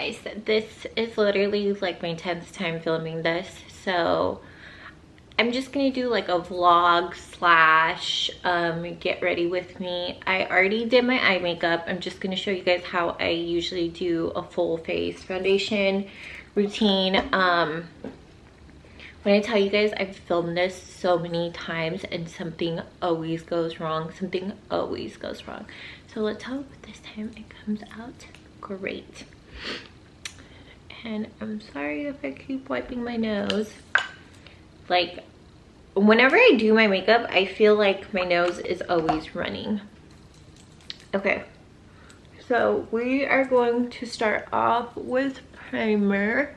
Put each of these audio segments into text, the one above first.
guys, this is literally like my 10th time filming this, so I'm just gonna do like a vlog slash get ready with me. I already did my eye makeup. I'm just gonna show you guys how I usually do a full face foundation routine. When I tell you guys, I've filmed this so many times and something always goes wrong. Something always goes wrong. So let's hope this time it comes out great. And I'm sorry if I keep wiping my nose. Like, whenever I do my makeup, I feel like my nose is always running. Okay, so we are going to start off with primer,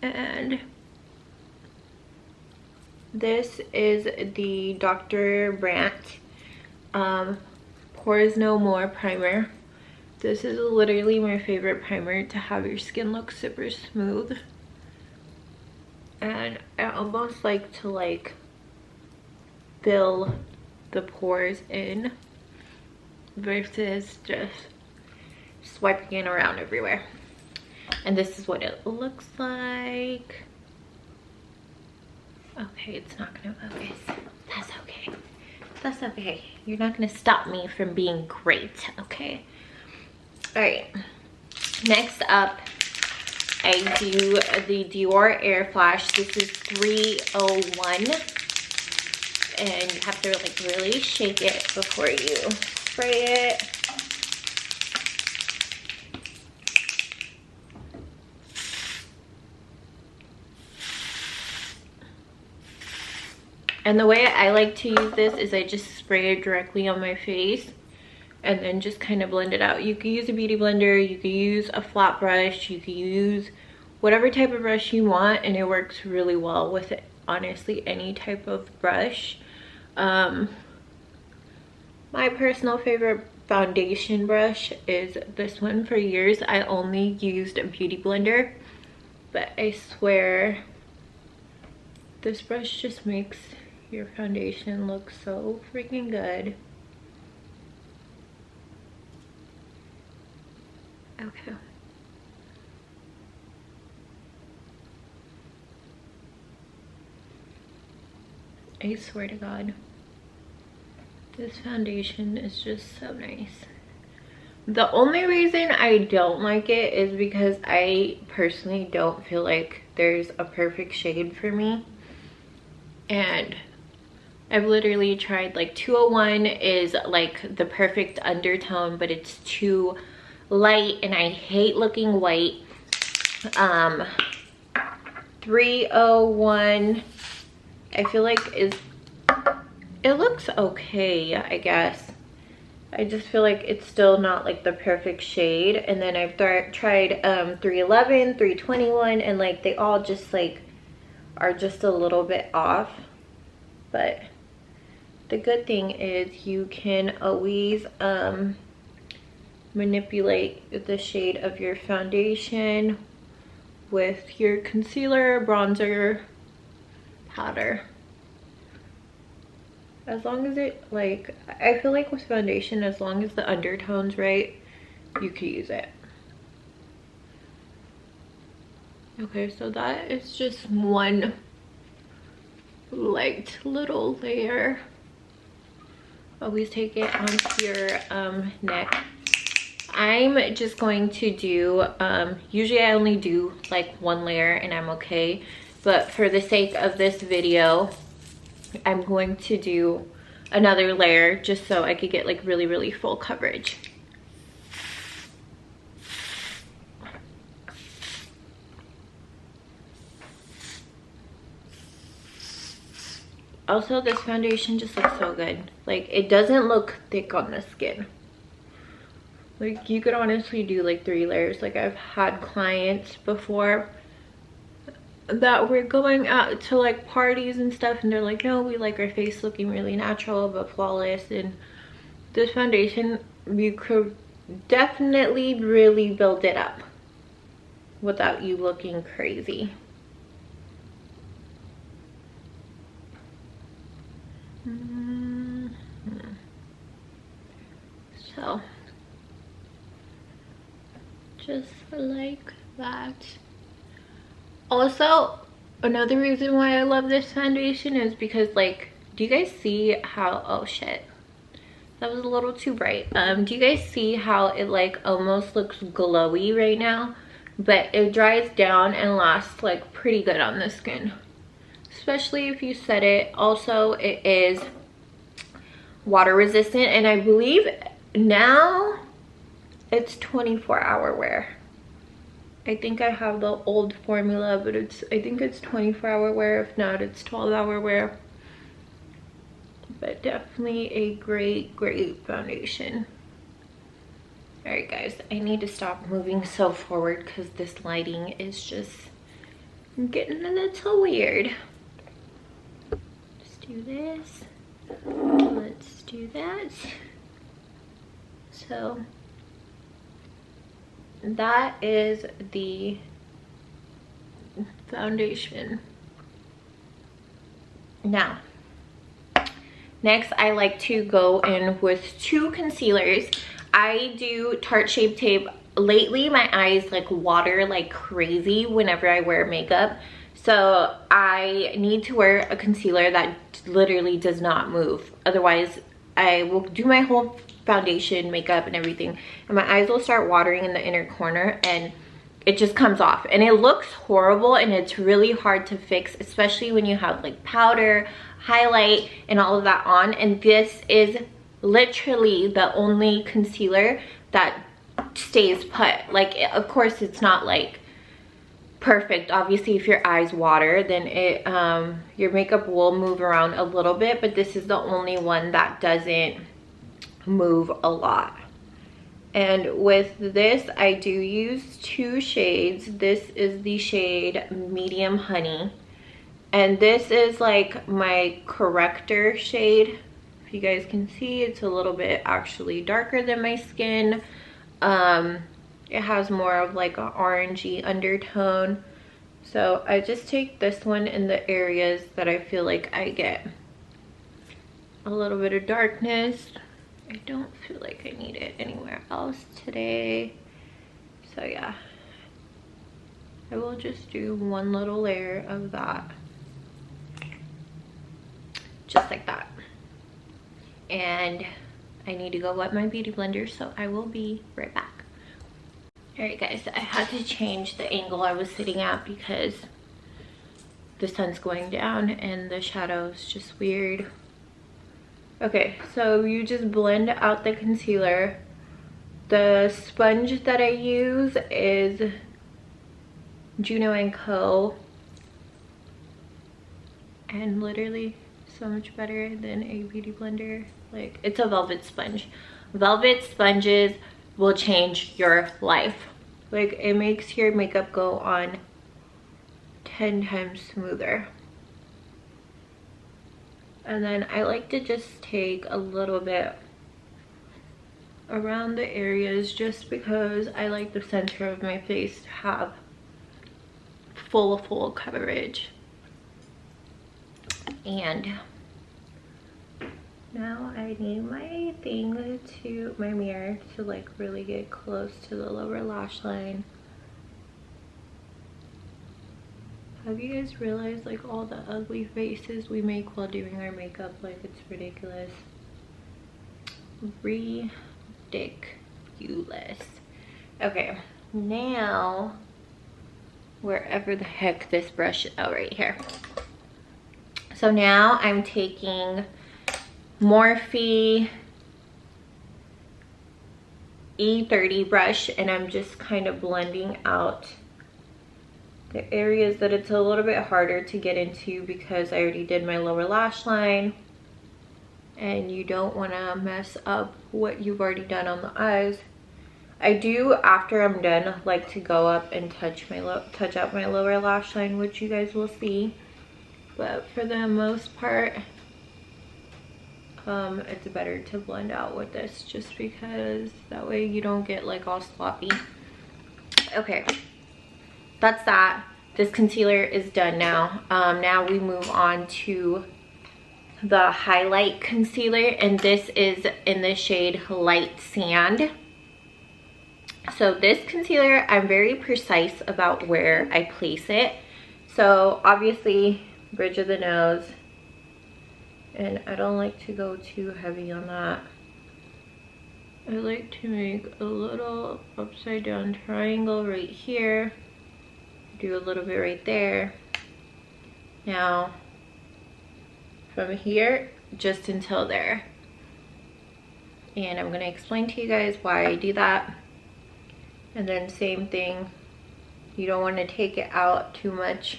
and this is the Dr. Brandt Pores No More primer. This is literally my favorite primer to have your skin look super smooth. And I almost like to like fill the pores in versus just swiping it around everywhere. And this is what it looks like. Okay, it's not gonna focus. That's okay. That's okay. You're not gonna stop me from being great, okay? All right. Next up, I do the Dior Air Flash. This is 301. And you have to like really shake it before you spray it. And the way I like to use this is I just spray it directly on my face and then just kind of blend it out. You can use a beauty blender, you can use a flat brush, you can use whatever type of brush you want, and it works really well with it. Honestly, any type of brush. My personal favorite foundation brush is this one. For years I only used a beauty blender, but I swear this brush just makes your foundation look so freaking good. Okay. I swear to God, this foundation is just so nice. The only reason I don't like it is because I personally don't feel like there's a perfect shade for me. And I've literally tried, like 201 is like the perfect undertone, but it's too light and I hate looking white. 301 I feel like it looks okay, I guess. I just feel like it's still not like the perfect shade. And then I've tried 311, 321, and like they all just like are just a little bit off. But the good thing is you can always manipulate the shade of your foundation with your concealer, bronzer, powder. As long as it, like, I feel like with foundation, as long as the undertone's right, you can use it. Okay, so that is just one light little layer. Always take it onto your neck. I'm just going to do, usually I only do like one layer and I'm okay. But for the sake of this video, I'm going to do another layer just so I could get like really, really full coverage. Also, this foundation just looks so good. Like, it doesn't look thick on the skin. Like, you could honestly do like 3 layers. Like, I've had clients before that we're going out to like parties and stuff and they're like, no, we like our face looking really natural but flawless. And this foundation, you could definitely really build it up without you looking crazy. So just like that. Also, another reason why I love this foundation is because, like, do you guys see how, oh shit, that was a little too bright. Do you guys see how it like almost looks glowy right now, but it dries down and lasts like pretty good on the skin, especially if you set it. Also, it is water resistant, and I believe now it's 24-hour wear. I think I have the old formula, but I think it's 24-hour wear. If not, it's 12-hour wear. But definitely a great foundation. All right, guys, I need to stop moving so forward because this lighting is just getting a little weird. Let's do this. Let's do that. So that is the foundation. Now, next I like to go in with 2 concealers. I do Tarte Shape Tape. Lately my eyes like water like crazy whenever I wear makeup, so I need to wear a concealer that literally does not move. Otherwise I will do my whole foundation, makeup and everything, and my eyes will start watering in the inner corner and it just comes off, and it looks horrible, and it's really hard to fix, especially when you have like powder, highlight and all of that on. And this is literally the only concealer that stays put. Like, of course it's not like perfect. Obviously if your eyes water, then it your makeup will move around a little bit, but this is the only one that doesn't move a lot. And with this I do use 2 shades. This is the shade Medium Honey, and this is like my corrector shade. If you guys can see, it's a little bit actually darker than my skin. It has more of like an orangey undertone, so I just take this one in the areas that I feel like I get a little bit of darkness. I don't feel like I need it anywhere else today, so yeah, I will just do one little layer of that, just like that. And I need to go wet my beauty blender, so I will be right back. All right, guys, I had to change the angle I was sitting at because the sun's going down and the shadow is just weird. Okay, so you just blend out the concealer. The sponge that I use is Juno & Co. And literally so much better than a beauty blender. Like, it's a velvet sponge. Velvet sponges will change your life. Like, it makes your makeup go on 10 times smoother. And then I like to just take a little bit around the areas, just because I like the center of my face to have full coverage. And now I need my mirror to like really get close to the lower lash line. Have you guys realized like all the ugly faces we make while doing our makeup? Like, it's ridiculous. Ridiculous. Okay, now wherever the heck this brush is, oh, right here. So now I'm taking Morphe E30 brush, and I'm just kind of blending out the areas that it's a little bit harder to get into because I already did my lower lash line, and you don't want to mess up what you've already done on the eyes. I do, after I'm done, like to go up and touch up my lower lash line, which you guys will see. But for the most part, it's better to blend out with this, just because that way you don't get like all sloppy. Okay, that's that. This concealer is done now. Now we move on to the highlight concealer, and this is in the shade Light Sand. So this concealer, I'm very precise about where I place it. So obviously, bridge of the nose. And I don't like to go too heavy on that. I like to make a little upside down triangle right here. Do a little bit right there. Now, from here, just until there. And I'm gonna explain to you guys why I do that. And then same thing, you don't wanna take it out too much.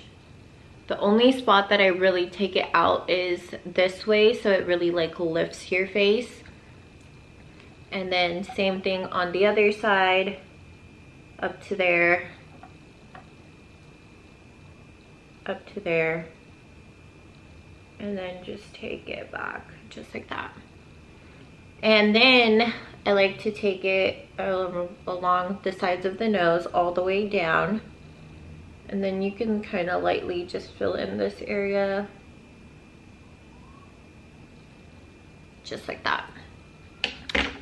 The only spot that I really take it out is this way, so it really like lifts your face. And then same thing on the other side, up to there, up to there, and then just take it back, just like that. And then I like to take it along the sides of the nose all the way down. And then you can kind of lightly just fill in this area. Just like that.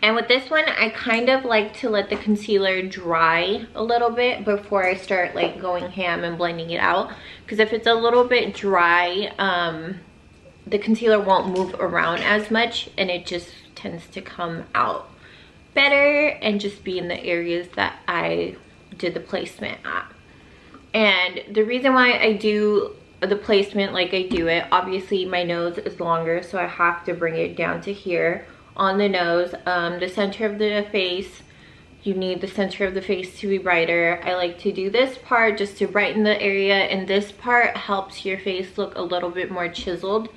And with this one, I kind of like to let the concealer dry a little bit before I start like going ham and blending it out. Because if it's a little bit dry, the concealer won't move around as much and it just tends to come out better and just be in the areas that I did the placement at. And the reason why I do the placement like I do it, obviously my nose is longer, so I have to bring it down to here on the nose. The center of the face, you need the center of the face to be brighter. I like to do this part just to brighten the area, and this part helps your face look a little bit more chiseled.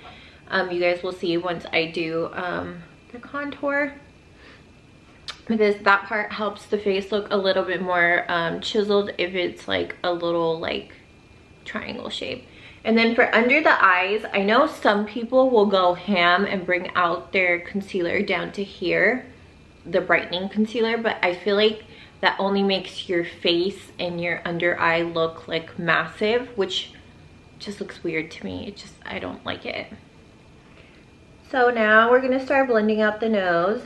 You guys will see once I do the contour, because that part helps the face look a little bit more chiseled if it's like a little like triangle shape. And then for under the eyes, I know some people will go ham and bring out their concealer down to here, the brightening concealer, but I feel like that only makes your face and your under eye look like massive, which just looks weird to me. I don't like it. So now we're gonna start blending out the nose.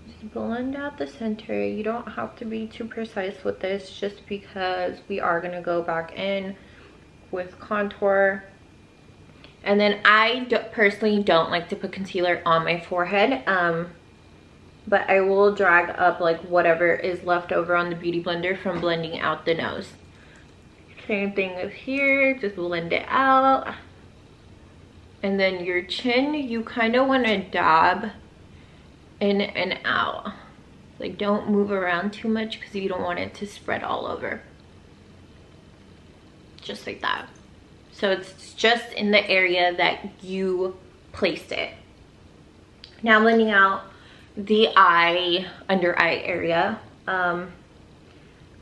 Just blend out the center. You don't have to be too precise with this, just because we are gonna go back in with contour. And then I personally don't like to put concealer on my forehead, but I will drag up like whatever is left over on the Beauty Blender from blending out the nose. Same thing with here, just blend it out. And then your chin, you kind of want to dab in and out. Like, don't move around too much because you don't want it to spread all over. Just like that. So it's just in the area that you placed it. Now blending out the eye, under eye area.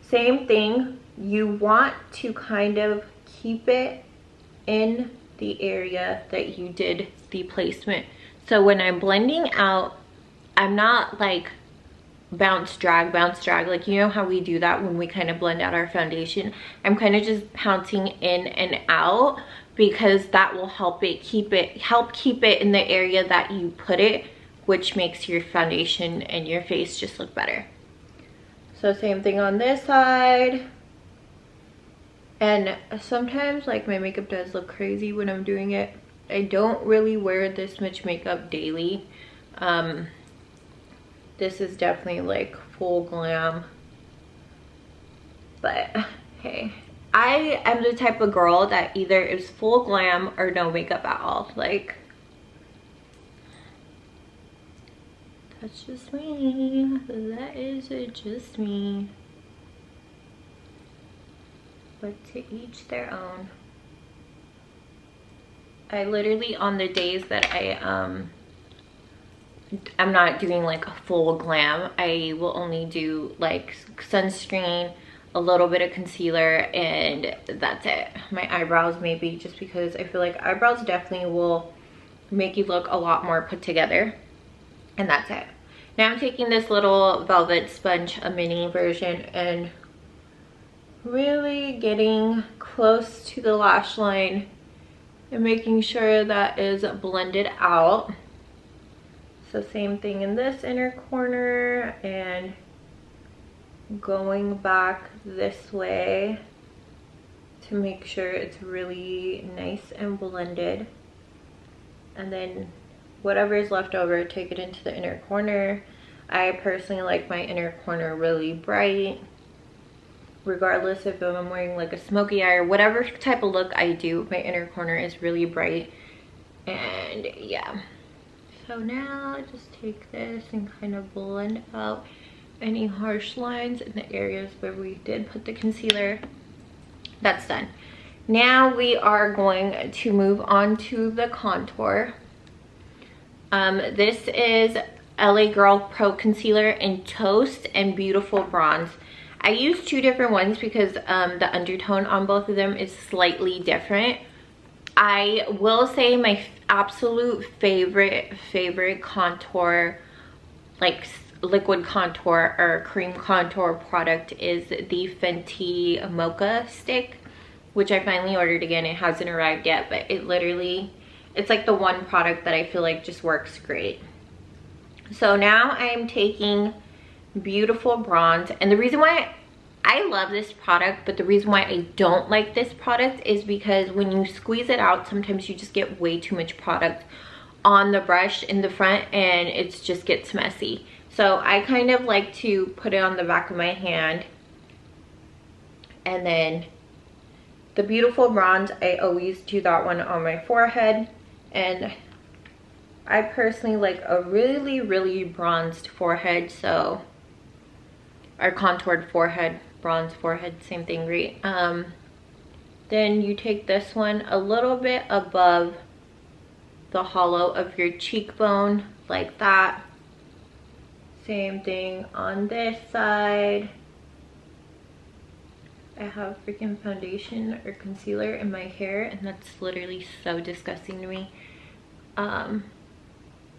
Same thing, you want to kind of keep it in the area that you did the placement. So when I'm blending out, I'm not like bounce drag, like, you know how we do that when we kind of blend out our foundation. I'm kind of just pouncing in and out, because that will help keep it in the area that you put it, which makes your foundation and your face just look better. So same thing on this side. And sometimes like my makeup does look crazy when I'm doing it. I don't really wear this much makeup daily. This is definitely like full glam. But hey, I am the type of girl that either is full glam or no makeup at all. Like, that's just me. That is just me. But to each their own. I literally, on the days that I'm not doing like a full glam, I will only do like sunscreen, a little bit of concealer, and that's it. My eyebrows maybe, just because I feel like eyebrows definitely will make you look a lot more put together. And that's it. Now I'm taking this little velvet sponge, a mini version, and really getting close to the lash line and making sure that is blended out. So same thing in this inner corner and going back this way to make sure it's really nice and blended. And then whatever is left over, take it into the inner corner. I personally like my inner corner really bright, regardless if I'm wearing like a smoky eye or whatever type of look I do, my inner corner is really bright. And yeah, so now just take this and kind of blend out any harsh lines in the areas where we did put the concealer. That's done. Now we are going to move on to the contour. This is LA Girl Pro Concealer in Toast and Beautiful Bronze. I used two different ones because the undertone on both of them is slightly different. I will say my absolute favorite contour, like liquid contour or cream contour product, is the Fenty Mocha Stick, which I finally ordered again. It hasn't arrived yet, but it literally, it's like the one product that I feel like just works great. So now I'm taking Beautiful Bronze, and the reason why I love this product, but the reason why I don't like this product is because when you squeeze it out, sometimes you just get way too much product on the brush in the front and it just gets messy. So I kind of like to put it on the back of my hand. And then the Beautiful Bronze, I always do that one on my forehead. And I personally like a really bronzed forehead, so, or contoured forehead, bronze forehead, same thing, right? Then you take this one a little bit above the hollow of your cheekbone, like that. Same thing on this side. I have freaking foundation or concealer in my hair, and that's literally so disgusting to me.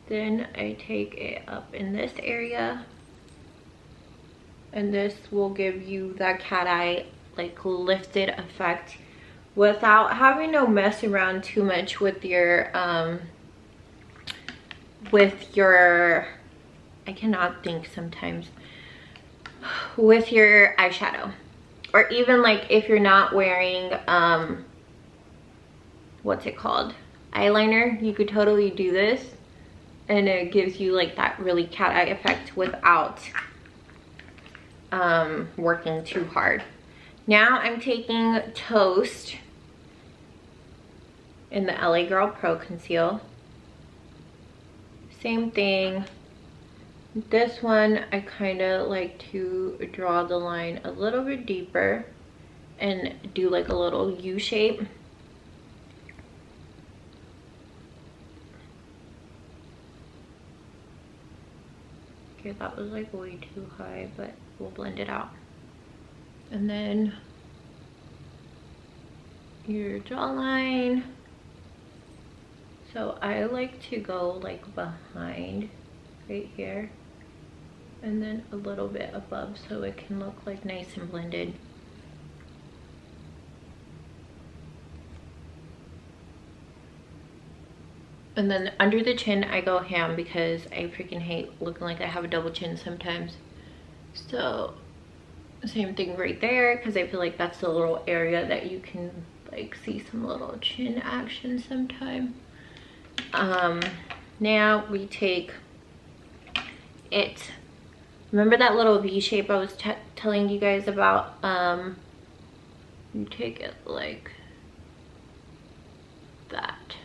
Then I take it up in this area, and this will give you that cat eye, like, lifted effect without having to mess around too much with your I cannot think sometimes, with your eyeshadow. Or even like if you're not wearing what's it called, eyeliner, you could totally do this and it gives you like that really cat eye effect without working too hard. Now I'm taking Toast in the LA Girl Pro Conceal. Same thing. This one I kind of like to draw the line a little bit deeper and do like a little U shape. Okay, that was like way too high, but we'll blend it out. And then your jawline. So I like to go like behind right here and then a little bit above so it can look like nice and blended. And then under the chin I go ham because I freaking hate looking like I have a double chin sometimes. So same thing right there, because I feel like that's the little area that you can like see some little chin action sometime. Now we take it, remember that little V shape I was telling you guys about? You take it like that.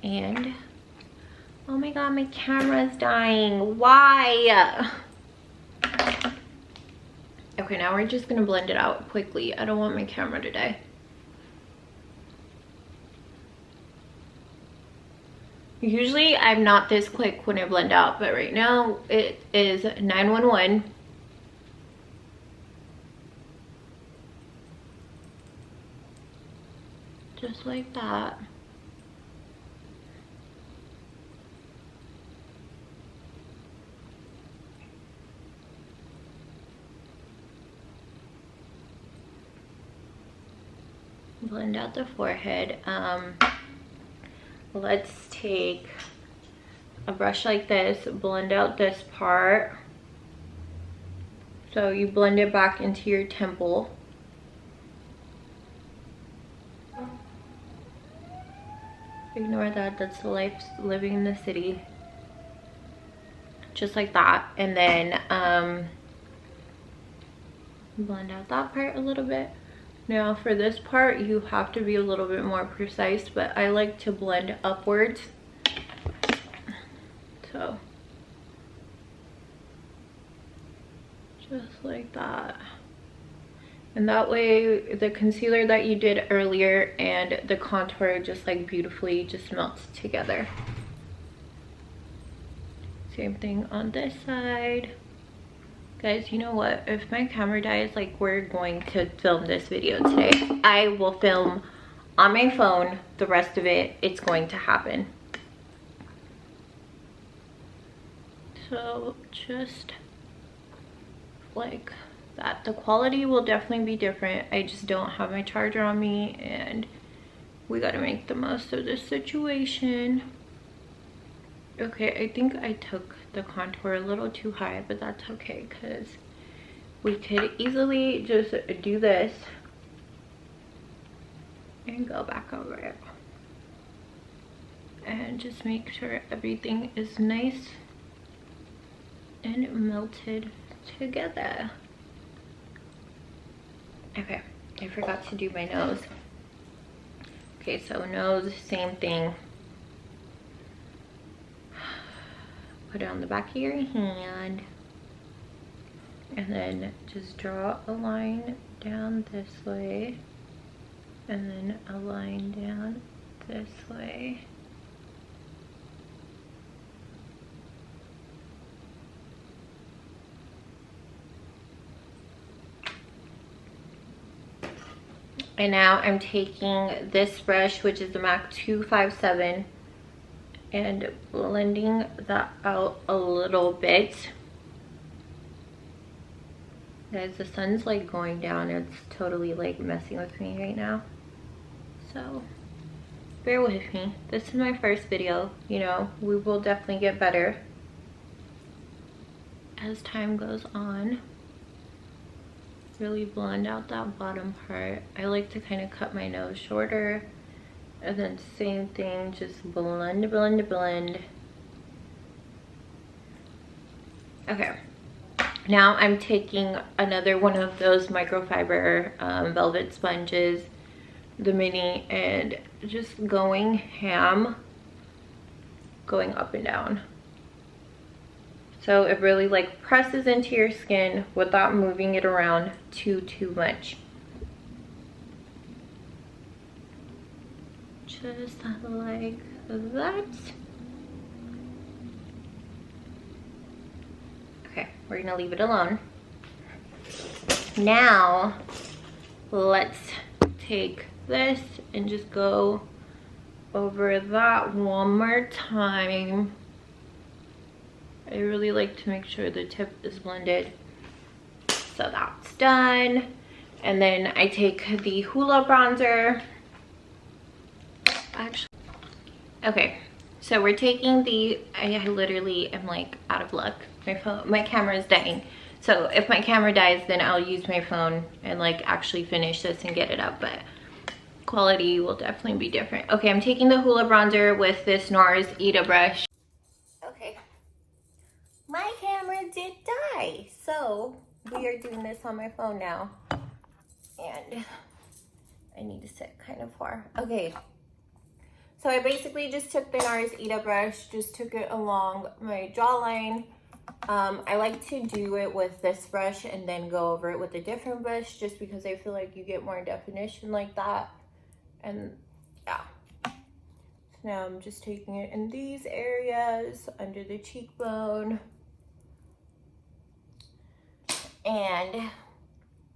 And oh my god, my camera's dying. Why? Okay, now we're just gonna blend it out quickly. I don't want my camera to die. Usually I'm not this quick when I blend out, but right now it is 911. Just like that. Blend out the forehead. Let's take a brush like this, blend out this part. So you blend it back into your temple. Ignore that, that's the life living in the city. Just like that. And then blend out that part a little bit. Now for this part, you have to be a little bit more precise, but I like to blend upwards. So, just like that. And that way the concealer that you did earlier and the contour just like beautifully just melts together. Same thing on this side. Guys, you know what? If my camera dies, like, we're going to film this video today. I will film on my phone. The rest of it, it's going to happen. So just like that. The quality will definitely be different. I just don't have my charger on me, and we gotta make the most of this situation. Okay, I think I took the contour a little too high, but that's okay because we could easily just do this and go back over it and just make sure everything is nice and melted together. Okay, I forgot to do my nose. Okay, so nose, same thing. Put it on the back of your hand and then just draw a line down this way and then a line down this way. And now I'm taking this brush, which is the MAC 257, and blending that out a little bit. Guys, the sun's like going down. It's totally like messing with me right now. So bear with me. This is my first video. You know, we will definitely get better as time goes on. Really blend out that bottom part. I like to kind of cut my nose shorter. And then same thing, just blend, blend, blend. Okay. Now I'm taking another one of those microfiber velvet sponges, the mini, and just going ham, going up and down. So it really like presses into your skin without moving it around too much. Just like that. Okay, we're gonna leave it alone. Now, let's take this and just go over that one more time. I really like to make sure the tip is blended. So that's done. And then I take the Hoola bronzer. Actually, okay, so we're taking the, I literally am like out of luck. My camera is dying. So if my camera dies, then I'll use my phone and like actually finish this and get it up, but quality will definitely be different. Okay, I'm taking the Hoola bronzer with this NARS Ita brush. Okay, my camera did die, so we are doing this on my phone now. And I need to sit kind of far. Okay. So I basically just took the NARS Ita brush, just took it along my jawline. I like to do it with this brush and then go over it with a different brush just because I feel like you get more definition like that. And yeah. So now I'm just taking it in these areas under the cheekbone. And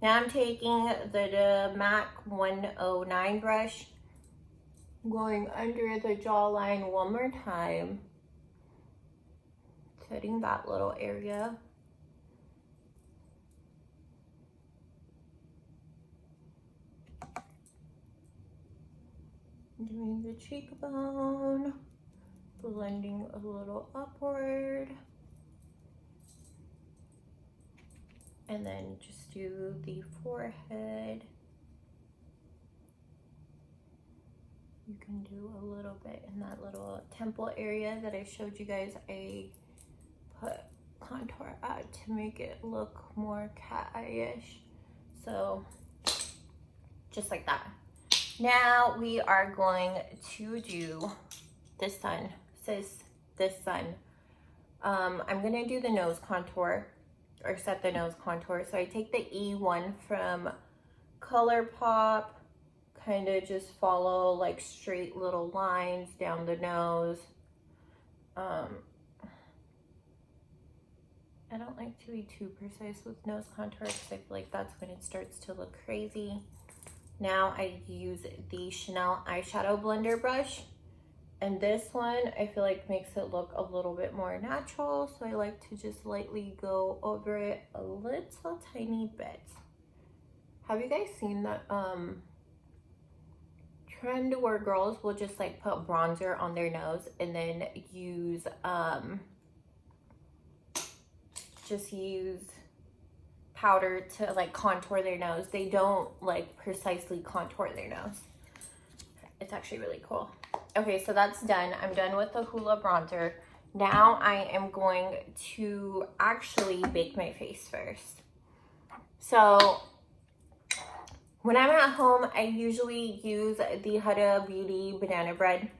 now I'm taking the MAC 109 brush, going under the jawline one more time, setting that little area. Doing the cheekbone, blending a little upward. And then just do the forehead. You can do a little bit in that little temple area that I showed you guys. I put contour out to make it look more cat eye-ish. So just like that. Now we are going to do this sun. It says this sun. I'm gonna do the nose contour, or set the nose contour. So I take the E1 from ColourPop, kind of just follow like straight little lines down the nose. I don't like to be too precise with nose contour because I feel like that's when it starts to look crazy. Now I use the Chanel eyeshadow blender brush, and this one I feel like makes it look a little bit more natural, so I like to just lightly go over it a little tiny bit. Have you guys seen that trend where girls will just like put bronzer on their nose and then use just use powder to like contour their nose? They don't like precisely contour their nose. It's actually really cool. Okay, so that's done. I'm done with the Hoola bronzer. Now I am going to actually bake my face first. So when I'm at home, I usually use the Huda Beauty banana bread.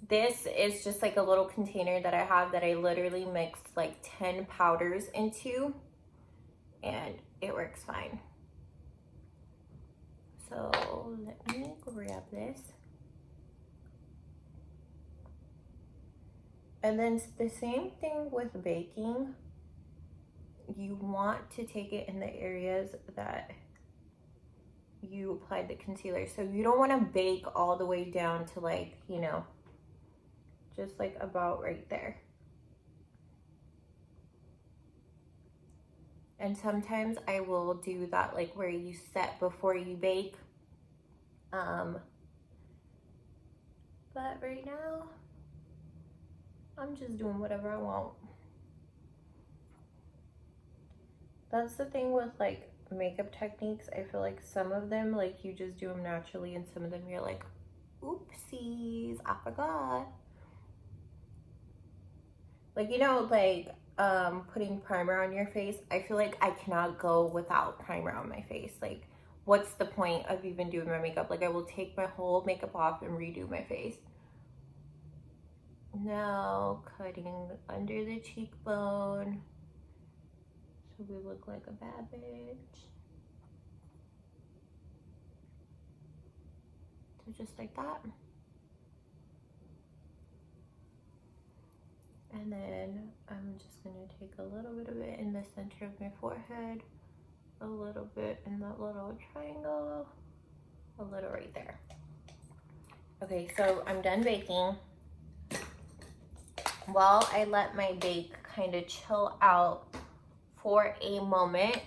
This is just like a little container that I have that I literally mixed like 10 powders into, and it works fine. So let me grab this. And then the same thing with baking. You want to take it in the areas that you applied the concealer. So you don't want to bake all the way down to like, you know, just like about right there. And sometimes I will do that like where you set before you bake. But right now, I'm just doing whatever I want. That's the thing with like makeup techniques. I feel like some of them, like you just do them naturally, and some of them you're like, oopsies, I forgot. Like, you know, like putting primer on your face. I feel like I cannot go without primer on my face. Like, what's the point of even doing my makeup? Like, I will take my whole makeup off and redo my face. Now cutting under the cheekbone so we look like a bad bitch. So just like that. And then I'm just gonna take a little bit of it in the center of my forehead, a little bit in that little triangle, a little right there. Okay, so I'm done baking. While I let my bake kind of chill out for a moment,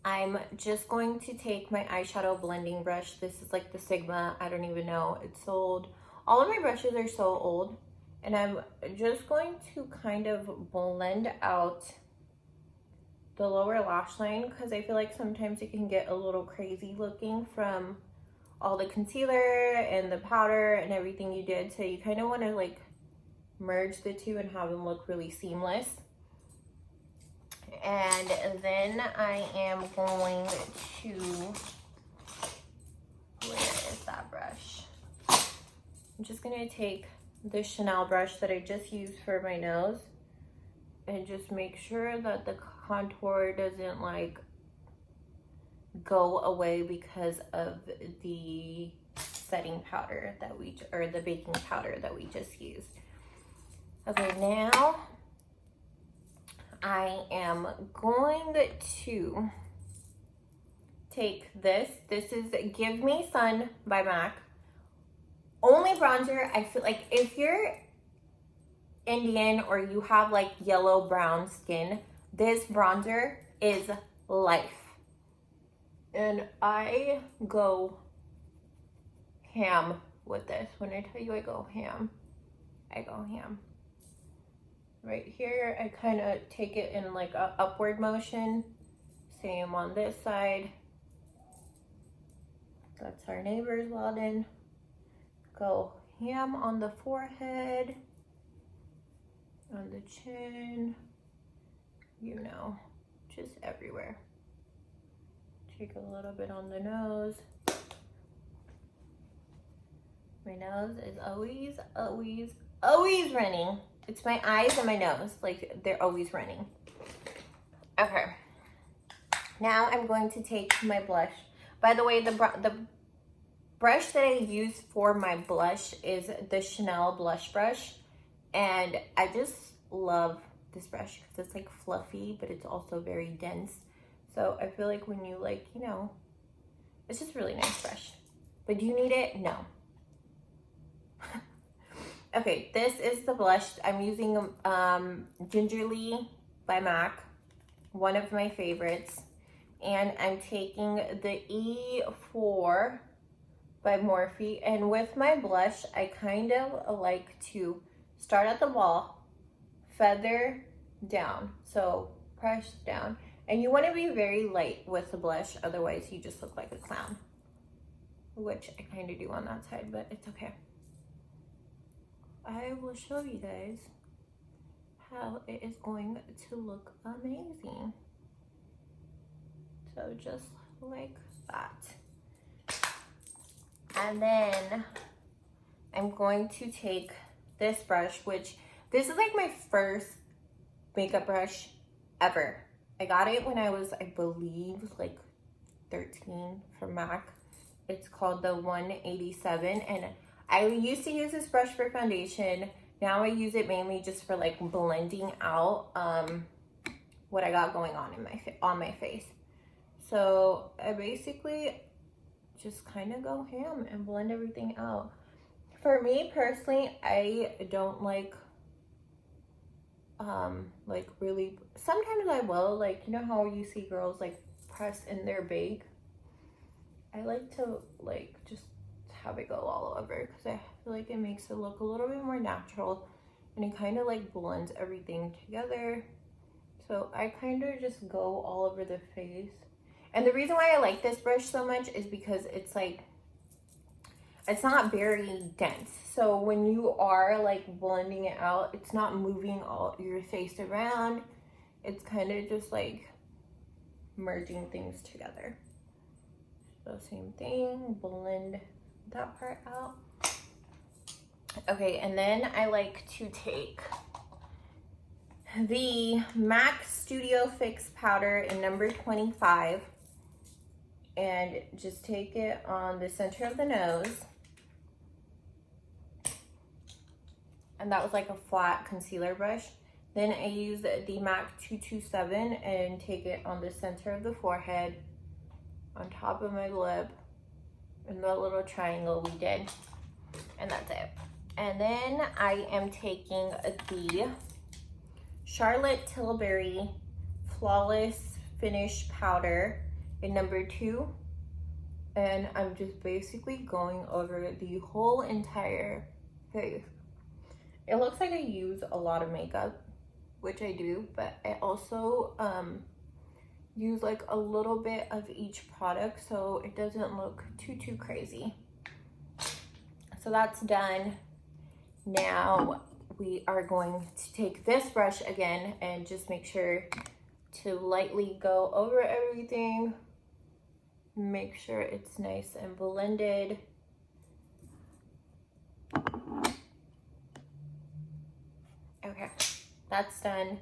I'm just going to take my eyeshadow blending brush. This is like the Sigma, I don't even know, it's so old. All of my brushes are so old. And I'm just going to kind of blend out the lower lash line because I feel like sometimes it can get a little crazy looking from all the concealer and the powder and everything you did. So you kind of want to like merge the two and have them look really seamless. And then I am going to, where is that brush? I'm just going to take the Chanel brush that I just used for my nose and just make sure that the contour doesn't like go away because of the setting powder that we, or the baking powder that we just used. Okay, now I am going to take this. This is Give Me Sun by MAC. Only bronzer. I feel like if you're Indian or you have like yellow brown skin, this bronzer is life. And I go ham with this. When I tell you I go ham. I go ham. Right here, I kind of take it in like a upward motion. Same on this side. That's our neighbor's Walden. Go ham on the forehead, on the chin, you know, just everywhere. Take a little bit on the nose. My nose is always, always, always running. It's my eyes and my nose, like they're always running. Okay. Now I'm going to take my blush. By the way, the brush that I use for my blush is the Chanel blush brush. And I just love this brush because it's like fluffy, but it's also very dense. So I feel like when you like, you know, it's just a really nice brush. But do you need it? No. Okay, this is the blush. I'm using Gingerly by MAC, one of my favorites. And I'm taking the E4 by Morphe. And with my blush, I kind of like to start at the ball, feather down. So press down. And you want to be very light with the blush, otherwise you just look like a clown. Which I kind of do on that side, but it's okay. I will show you guys how it is going to look amazing. So just like that. And then I'm going to take this brush, which this is like my first makeup brush ever. I got it when I was, I believe, like 13 from MAC. It's called the 187, and I used to use this brush for foundation. Now I use it mainly just for like blending out what I got going on in my face. So I basically just kind of go ham and blend everything out. For me personally, I don't like really, sometimes I will, like, you know how you see girls like press in their bake? I like to like just have it go all over because I feel like it makes it look a little bit more natural and it kind of like blends everything together. So I kind of just go all over the face. And the reason why I like this brush so much is because it's like, it's not very dense. So when you are like blending it out, it's not moving all your face around. It's kind of just like merging things together. So same thing, blend that part out. Okay, and then I like to take the MAC Studio Fix powder in number 25 and just take it on the center of the nose. And that was like a flat concealer brush. Then I use the MAC 227 and take it on the center of the forehead, on top of my lip, in the little triangle we did, and that's it. And then I am taking the Charlotte Tilbury Flawless Finish Powder in number 2, and I'm just basically going over the whole entire face. It looks like I use a lot of makeup, which I do, but I also use like a little bit of each product so it doesn't look too crazy. So that's done. Now we are going to take this brush again and just make sure to lightly go over everything. Make sure it's nice and blended. Okay, that's done.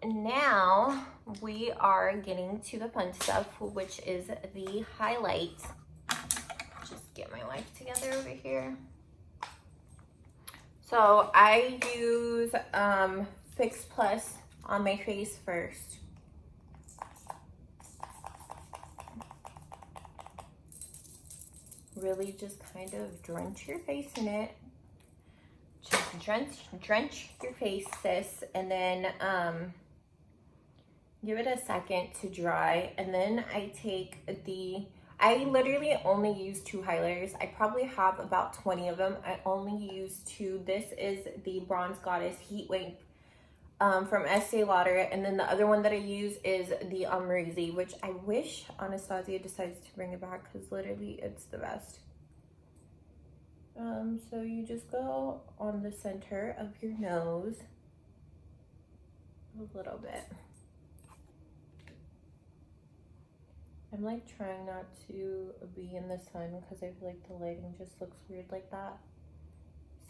Now we are getting to the fun stuff, which is the highlights. Just get my life together over here. So I use Fix Plus on my face first. Really just kind of drench your face in it. Just drench your face, sis, and then give it a second to dry. And then I take the, I literally only use 2 highlighters. I probably have about 20 of them. I only use 2. This is the Bronze Goddess Heat Wave from Estee Lauder, and then the other one that I use is the Amrezy, which I wish Anastasia decides to bring it back because literally it's the best. So you just go on the center of your nose a little bit. I'm like trying not to be in the sun because I feel like the lighting just looks weird like that.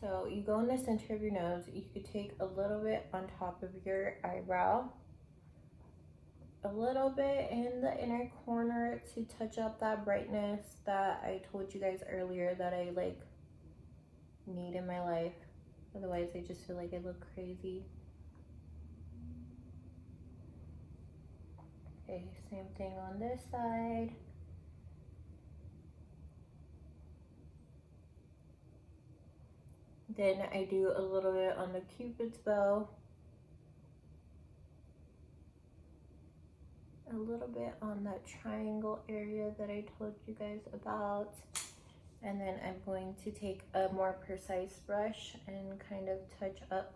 So you go in the center of your nose. You could take a little bit on top of your eyebrow, a little bit in the inner corner to touch up that brightness that I told you guys earlier that I like need in my life. Otherwise I just feel like I look crazy. Okay, same thing on this side. Then I do a little bit on the Cupid's bow. A little bit on that triangle area that I told you guys about. And then I'm going to take a more precise brush and kind of touch up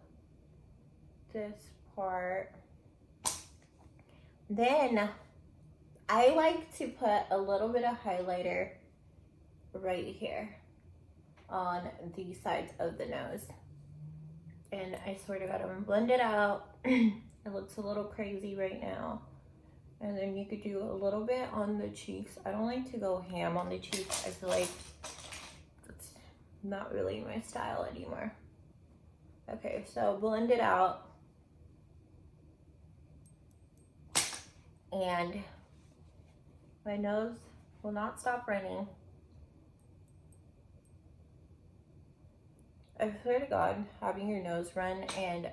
this part. Then I like to put a little bit of highlighter right here on the sides of the nose. And I swear to God, I'm gonna blend it out. It looks a little crazy right now. And then you could do a little bit on the cheeks. I don't like to go ham on the cheeks. I feel like that's not really my style anymore. Okay, so blend it out. And my nose will not stop running. I swear to God, having your nose run and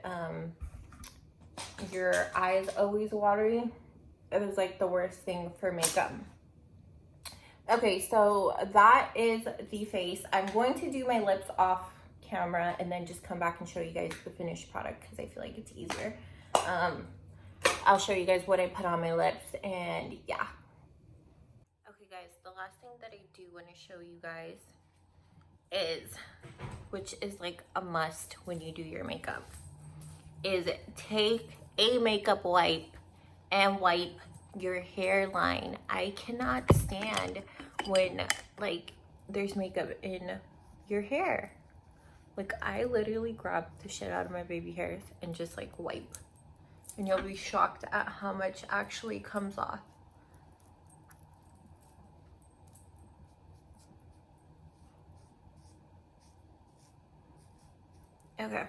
your eyes always watery, it was like the worst thing for makeup. Okay, so that is the face. I'm going to do my lips off camera and then just come back and show you guys the finished product because I feel like it's easier. I'll show you guys what I put on my lips and yeah. Okay guys, the last thing that I do want to show you guys is, which is like a must when you do your makeup, is take a makeup wipe and wipe your hairline. I cannot stand when like there's makeup in your hair. Like I literally grab the shit out of my baby hairs and just like wipe. And you'll be shocked at how much actually comes off. Okay.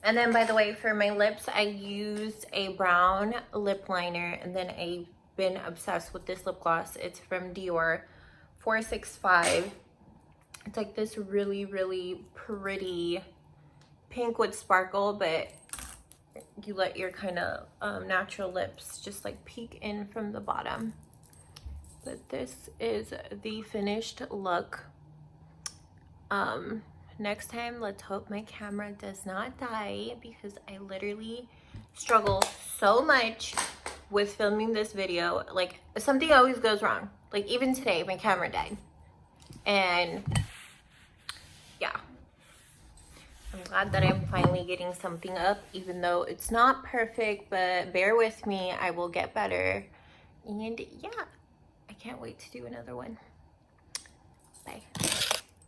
And then by the way, for my lips, I used a brown lip liner, and then I've been obsessed with this lip gloss. It's from Dior, 465. It's like this really, really pretty pink with sparkle, but you let your kind of natural lips just like peek in from the bottom. But this is the finished look. Next time, let's hope my camera does not die because I literally struggle so much with filming this video. Like something always goes wrong. Like even today, my camera died. And yeah, I'm glad that I'm finally getting something up, even though it's not perfect, but bear with me, I will get better. And yeah, I can't wait to do another one.